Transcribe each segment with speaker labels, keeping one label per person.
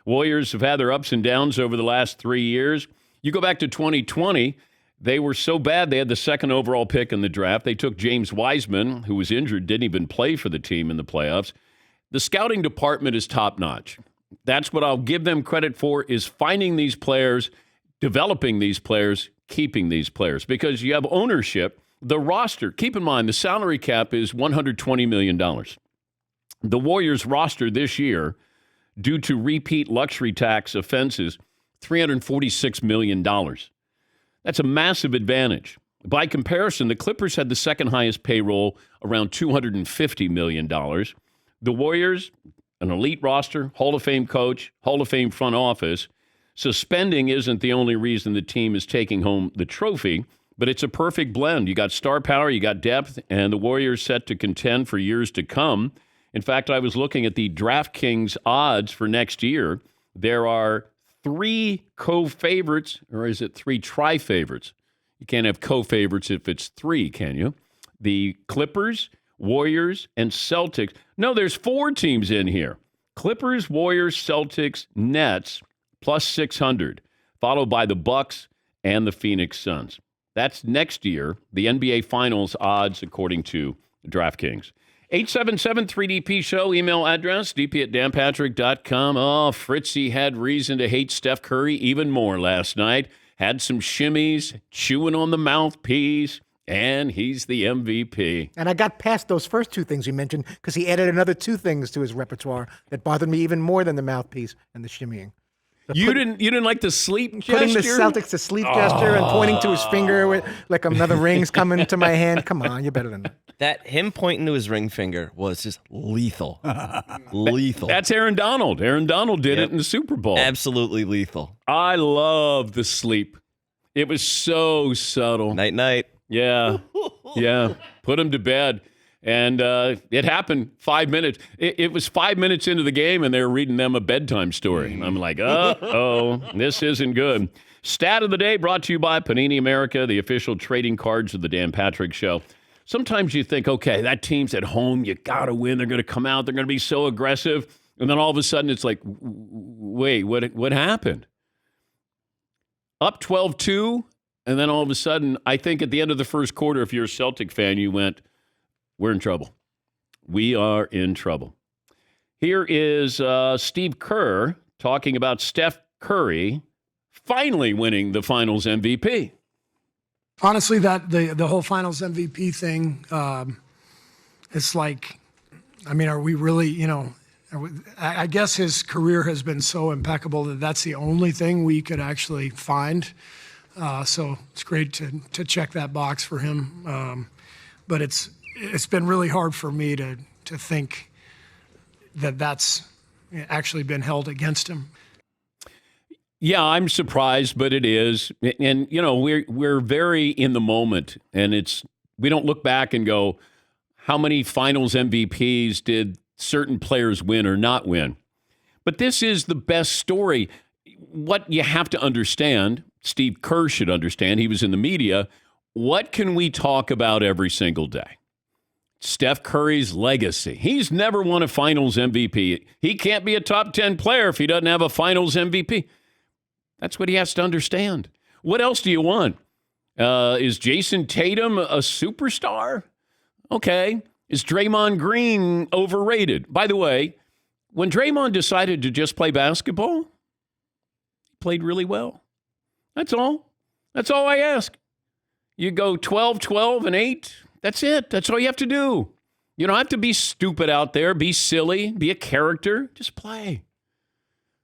Speaker 1: Warriors have had their ups and downs over the last 3 years. You go back to 2020, they were so bad they had the second overall pick in the draft. They took James Wiseman, who was injured, didn't even play for the team in the playoffs. The scouting department is top-notch. That's what I'll give them credit for, is finding these players, developing these players, keeping these players. Because you have ownership. The roster, keep in mind, the salary cap is $120 million. The Warriors roster this year, due to repeat luxury tax offenses, $346 million. That's a massive advantage. By comparison, the Clippers had the second highest payroll, around $250 million. The Warriors, an elite roster, Hall of Fame coach, Hall of Fame front office. So spending isn't the only reason the team is taking home the trophy, but it's a perfect blend. You got star power, you got depth, and the Warriors set to contend for years to come. In fact, I was looking at the DraftKings odds for next year. There are 3 co-favorites, or is it 3 tri-favorites? You can't have co-favorites if it's 3, can you? The Clippers, Warriors, and Celtics. No, there's 4 teams in here. Clippers, Warriors, Celtics, Nets, plus 600, followed by the Bucks and the Phoenix Suns. That's next year, the NBA Finals odds, according to DraftKings. 877-3DP-SHOW, email address, dp@danpatrick.com. Oh, Fritzy had reason to hate Steph Curry even more last night. Had some shimmies, chewing on the mouthpiece, and he's the MVP.
Speaker 2: And I got past those first 2 things you mentioned because he added another 2 things to his repertoire that bothered me even more than the mouthpiece and the shimmying.
Speaker 1: You didn't like the sleep gesture?
Speaker 2: Putting the Celtics to sleep gesture and pointing to his finger with, like another ring's coming to my hand. Come on, you're better than that.
Speaker 3: Him pointing to his ring finger was just lethal. Lethal.
Speaker 1: That's Aaron Donald. Aaron Donald did it in the Super Bowl.
Speaker 3: Absolutely lethal.
Speaker 1: I love the sleep. It was so subtle.
Speaker 3: Night-night.
Speaker 1: Yeah. Yeah. Put him to bed. And it happened 5 minutes. It was 5 minutes into the game, and they were reading them a bedtime story. And I'm like, uh-oh, this isn't good. Stat of the day brought to you by Panini America, the official trading cards of the Dan Patrick Show. Sometimes you think, okay, that team's at home. You got to win. They're going to come out. They're going to be so aggressive. And then all of a sudden, it's like, wait, what happened? Up 12-2, and then all of a sudden, I think at the end of the first quarter, if you're a Celtic fan, you went, we're in trouble. We are in trouble. Here is Steve Kerr talking about Steph Curry finally winning the Finals MVP.
Speaker 4: Honestly, that the whole Finals MVP thing, it's like, I mean, are we really, I guess his career has been so impeccable that that's the only thing we could actually find. So it's great to check that box for him. But it's been really hard for me to think that that's actually been held against him.
Speaker 1: Yeah, I'm surprised, but it is. And, we're very in the moment, and we don't look back and go, how many Finals MVPs did certain players win or not win? But this is the best story. What you have to understand, Steve Kerr should understand, he was in the media, what can we talk about every single day? Steph Curry's legacy. He's never won a Finals MVP. He can't be a top 10 player if he doesn't have a Finals MVP. That's what he has to understand. What else do you want? Is Jason Tatum a superstar? Okay. Is Draymond Green overrated? By the way, when Draymond decided to just play basketball, he played really well. That's all. That's all I ask. You go 12, 12, and 8. That's it. That's all you have to do. You don't have to be stupid out there, be silly, be a character. Just play.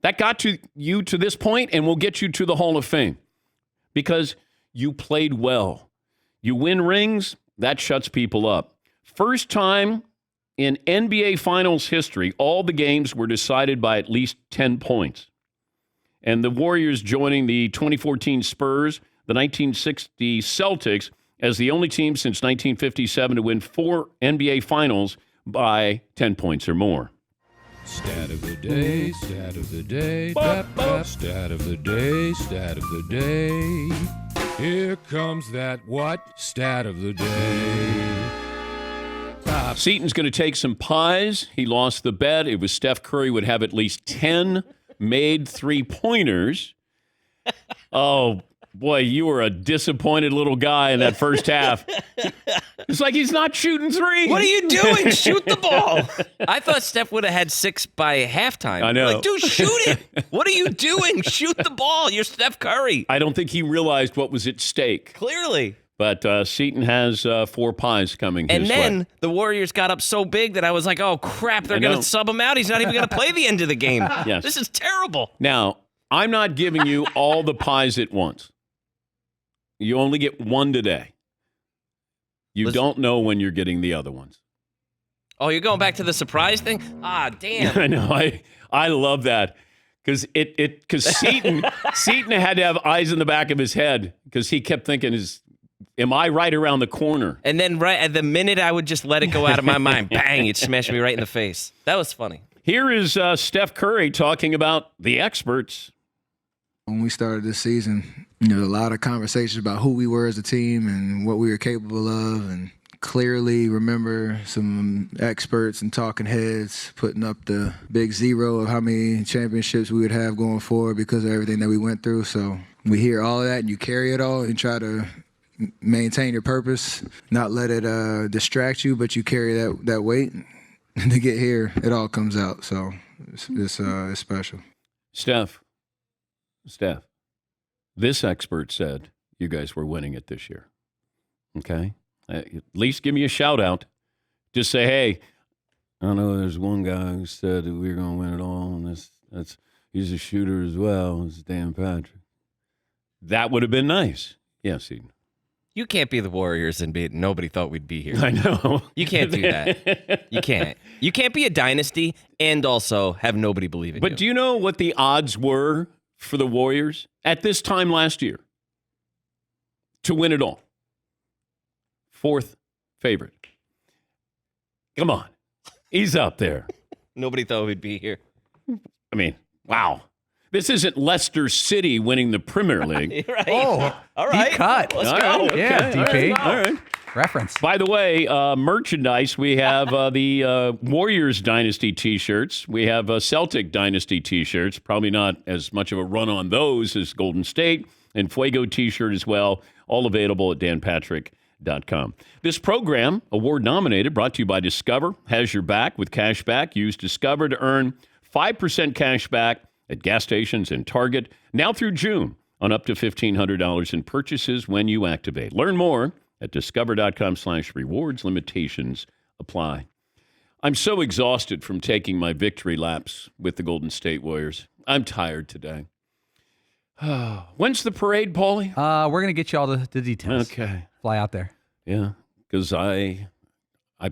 Speaker 1: That got you to this point and will get you to the Hall of Fame because you played well. You win rings, that shuts people up. First time in NBA Finals history, all the games were decided by at least 10 points. And the Warriors joining the 2014 Spurs, the 1960 Celtics, as the only team since 1957 to win 4 NBA Finals by 10 points or more.
Speaker 5: Stat of the day, stat of the day, stat of the day, stat of the day. Here comes that what? Stat of the day.
Speaker 1: Seton's going to take some pies. He lost the bet. It was Steph Curry would have at least 10 made three-pointers. Oh, boy, you were a disappointed little guy in that first half. It's like he's not shooting three.
Speaker 3: What are you doing? Shoot the ball. I thought Steph would have had 6 by halftime.
Speaker 1: I know.
Speaker 3: Like, dude, shoot it. What are you doing? Shoot the ball. You're Steph Curry.
Speaker 1: I don't think he realized what was at stake.
Speaker 3: Clearly.
Speaker 1: But Seton has 4 pies coming his
Speaker 3: And then
Speaker 1: way.
Speaker 3: the Warriors got up so big that I was like, oh, crap, they're going to sub him out. He's not even going to play the end of the game.
Speaker 1: Yes.
Speaker 3: This is terrible.
Speaker 1: Now, I'm not giving you all the pies at once. You only get one today. You don't know when you're getting the other ones.
Speaker 3: Oh, you're going back to the surprise thing? Ah, damn.
Speaker 1: I know. I love that because Seton had to have eyes in the back of his head because he kept thinking, am I right around the corner?
Speaker 3: And then right at the minute I would just let it go out of my mind, bang, it smashed me right in the face. That was funny.
Speaker 1: Here is Steph Curry talking about the experts.
Speaker 6: When we started this season, there was a lot of conversations about who we were as a team and what we were capable of, and clearly remember some experts and talking heads putting up the big zero of how many championships we would have going forward because of everything that we went through. So we hear all of that and you carry it all and try to maintain your purpose, not let it distract you, but you carry that weight. And to get here, it all comes out. So it's special.
Speaker 1: Steph, this expert said you guys were winning it this year. Okay? At least give me a shout out. Just say, hey, I know there's one guy who said that we were going to win it all, and he's a shooter as well. It's Dan Patrick. That would have been nice. Yes, Eden.
Speaker 3: You can't be the Warriors and nobody thought we'd be here.
Speaker 1: I know.
Speaker 3: You can't do that. You can't. You can't be a dynasty and also have nobody believe in you.
Speaker 1: But do you know what the odds were for the Warriors at this time last year to win it all? 4th favorite. Come on. He's up there.
Speaker 3: Nobody thought we'd be here.
Speaker 1: I mean, wow. This isn't Leicester City winning the Premier League.
Speaker 3: Right.
Speaker 7: Oh,
Speaker 3: all right.
Speaker 7: deep cut.
Speaker 3: Let's
Speaker 1: All
Speaker 3: go.
Speaker 1: right, okay.
Speaker 7: Yeah, DP.
Speaker 1: All right.
Speaker 7: Reference.
Speaker 1: By the way, merchandise, we have the Warriors Dynasty T-shirts. We have Celtic Dynasty T-shirts. Probably not as much of a run on those as Golden State. And Fuego T-shirt as well. All available at danpatrick.com. This program, award-nominated, brought to you by Discover, has your back with cash back. Use Discover to earn 5% cash back at gas stations and Target now through June on up to $1,500 in purchases when you activate. Learn more at discover.com/rewards. Limitations apply. I'm so exhausted from taking my victory laps with the Golden State Warriors. I'm tired today. When's the parade, Paulie?
Speaker 7: We're going to get you all the details.
Speaker 1: Okay.
Speaker 7: Fly out there.
Speaker 1: Yeah, because I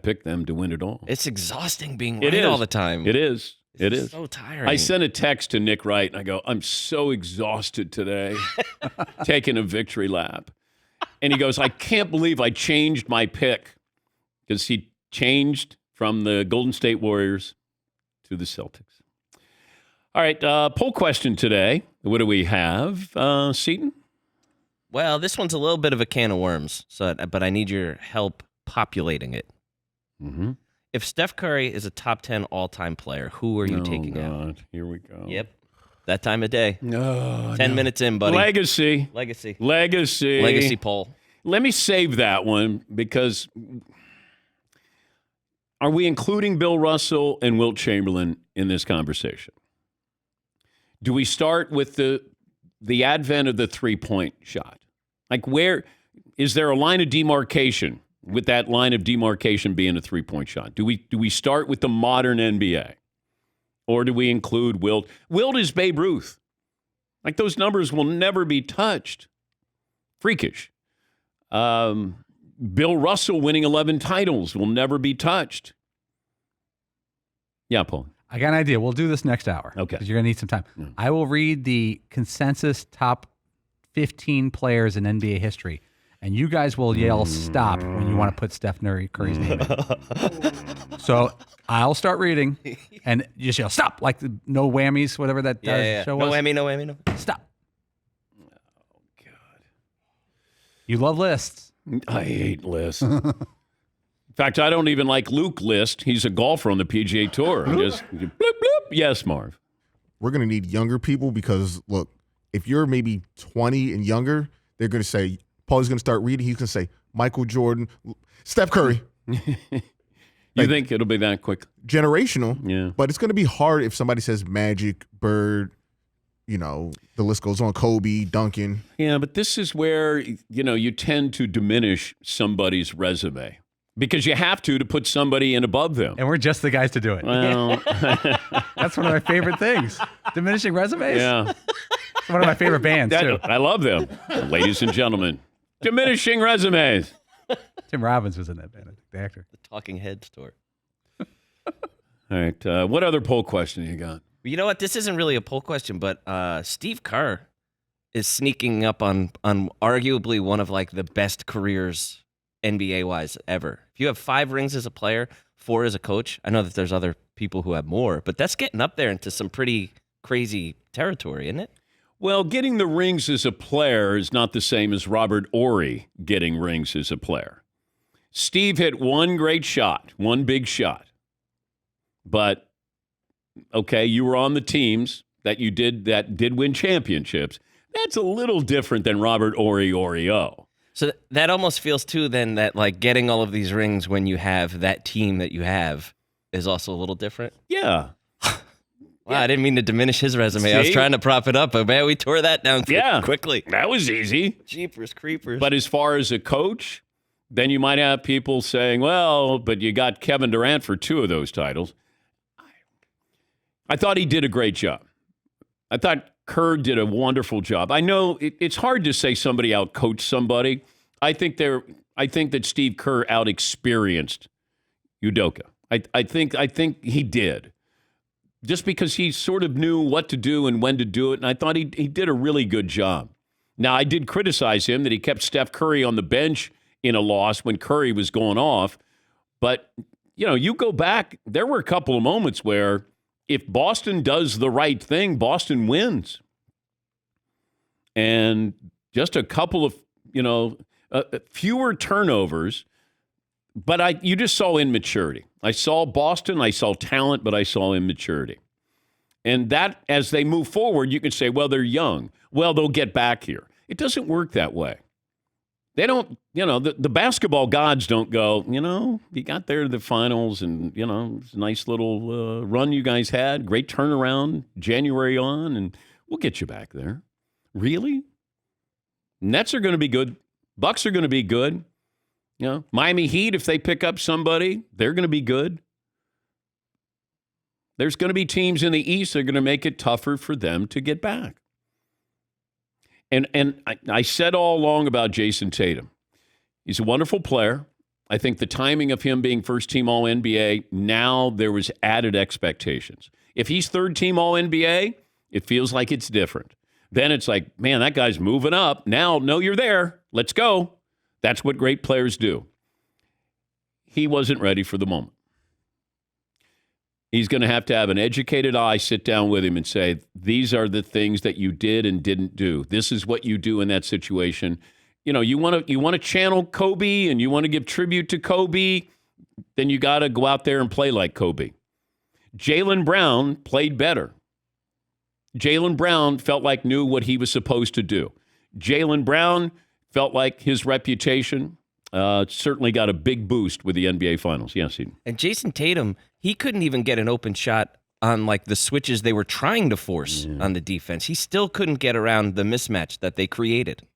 Speaker 1: picked them to win it all.
Speaker 3: It's exhausting being
Speaker 1: It
Speaker 3: right
Speaker 1: is.
Speaker 3: all the time.
Speaker 1: It is. It is.
Speaker 3: So tiring.
Speaker 1: I sent a text to Nick Wright, and I go, I'm so exhausted today taking a victory lap. And he goes, I can't believe I changed my pick because he changed from the Golden State Warriors to the Celtics. All right, poll question today. What do we have? Seton?
Speaker 3: Well, this one's a little bit of a can of worms, but I need your help populating it.
Speaker 1: Mm-hmm.
Speaker 3: If Steph Curry is a top 10 all-time player, who are you taking out?
Speaker 1: Here we go.
Speaker 3: Yep. That time of day.
Speaker 1: No.
Speaker 3: 10 minutes in, buddy.
Speaker 1: Legacy.
Speaker 3: Legacy poll.
Speaker 1: Let me save that one because are we including Bill Russell and Wilt Chamberlain in this conversation? Do we start with the advent of the three-point shot? Like, where is there a line of demarcation? With that line of demarcation being a three-point shot, do we start with the modern NBA, or do we include Wilt? Wilt is Babe Ruth. Like, those numbers will never be touched. Freakish. Bill Russell winning 11 titles will never be touched. Yeah, Paul.
Speaker 7: I got an idea. We'll do this next hour.
Speaker 1: Okay.
Speaker 7: Because you're going to need some time.
Speaker 1: Mm.
Speaker 7: I will read the consensus top 15 players in NBA history. And you guys will yell stop when you want to put Steph Curry's name in. So I'll start reading and you just yell stop, like the no whammies, whatever that show was.
Speaker 3: No whammy, no.
Speaker 7: Stop.
Speaker 1: Oh, God.
Speaker 7: You love lists.
Speaker 1: I hate lists. In fact, I don't even like Luke List. He's a golfer on the PGA Tour. I just bloop, bloop. Yes, Marv.
Speaker 8: we're going to need younger people because, look, if you're maybe 20 and younger, they're going to say, Paul's going to start reading. He's going to say, Michael Jordan, Steph Curry.
Speaker 1: You think it'll be that quick?
Speaker 8: Generational.
Speaker 1: Yeah.
Speaker 8: But it's going to be hard if somebody says Magic, Bird, the list goes on, Kobe, Duncan.
Speaker 1: Yeah, but this is where, you tend to diminish somebody's resume because you have to put somebody in above them.
Speaker 7: And we're just the guys to do it.
Speaker 1: Well,
Speaker 7: That's one of my favorite things. Diminishing resumes?
Speaker 1: yeah.
Speaker 7: It's one of my favorite bands, too.
Speaker 1: I love them. Ladies and gentlemen, diminishing resumes.
Speaker 7: Tim Robbins was in that band, I think, the actor.
Speaker 3: The Talking Head store.
Speaker 1: All right. What other poll question you got?
Speaker 3: You know what? This isn't really a poll question, but Steve Kerr is sneaking up on arguably one of like the best careers NBA-wise ever. If you have 5 rings as a player, 4 as a coach, I know that there's other people who have more, but that's getting up there into some pretty crazy territory, isn't it?
Speaker 1: Well, getting the rings as a player is not the same as Robert Horry getting rings as a player. Steve hit one great shot, one big shot. But, okay, you were on the teams that did win championships. That's a little different than Robert Horry Oreo.
Speaker 3: So that almost feels, too, then that like getting all of these rings when you have that team that you have is also a little different.
Speaker 1: Yeah.
Speaker 3: Wow, I didn't mean to diminish his resume.
Speaker 1: See?
Speaker 3: I was trying to prop it up, but man, we tore that down quickly.
Speaker 1: That was easy.
Speaker 3: Jeepers creepers.
Speaker 1: But as far as a coach, then you might have people saying, well, but you got Kevin Durant for 2 of those titles. I thought he did a great job. I thought Kerr did a wonderful job. I know it's hard to say somebody outcoached somebody. I think that Steve Kerr outexperienced Udoka. I think he did. Just because he sort of knew what to do and when to do it, and I thought he did a really good job. Now, I did criticize him that he kept Steph Curry on the bench in a loss when Curry was going off. But, you go back, there were a couple of moments where if Boston does the right thing, Boston wins. And just a couple of, fewer turnovers, but you just saw immaturity. I saw Boston, I saw talent, but I saw immaturity. And that, as they move forward, you can say, well, they're young. Well, they'll get back here. It doesn't work that way. They don't, the basketball gods don't go, you got there to the finals and, it's a nice little run you guys had. Great turnaround, January on, and we'll get you back there. Really? Nets are going to be good. Bucks are going to be good. Miami Heat, if they pick up somebody, they're going to be good. There's going to be teams in the East that are going to make it tougher for them to get back. And I said all along about Jason Tatum. He's a wonderful player. I think the timing of him being first-team All-NBA, now there was added expectations. If he's third-team All-NBA, it feels like it's different. Then it's like, man, that guy's moving up. Now, no, you're there. Let's go. That's what great players do. He wasn't ready for the moment. He's going to have an educated eye sit down with him and say, these are the things that you did and didn't do. This is what you do in that situation. You want to channel Kobe and you want to give tribute to Kobe, then you got to go out there and play like Kobe. Jaylen Brown played better. Jaylen Brown felt like knew what he was supposed to do. Jaylen Brown felt like his reputation certainly got a big boost with the NBA Finals. Yes, Seton.
Speaker 3: And Jason Tatum, he couldn't even get an open shot on like the switches they were trying to force on the defense. He still couldn't get around the mismatch that they created.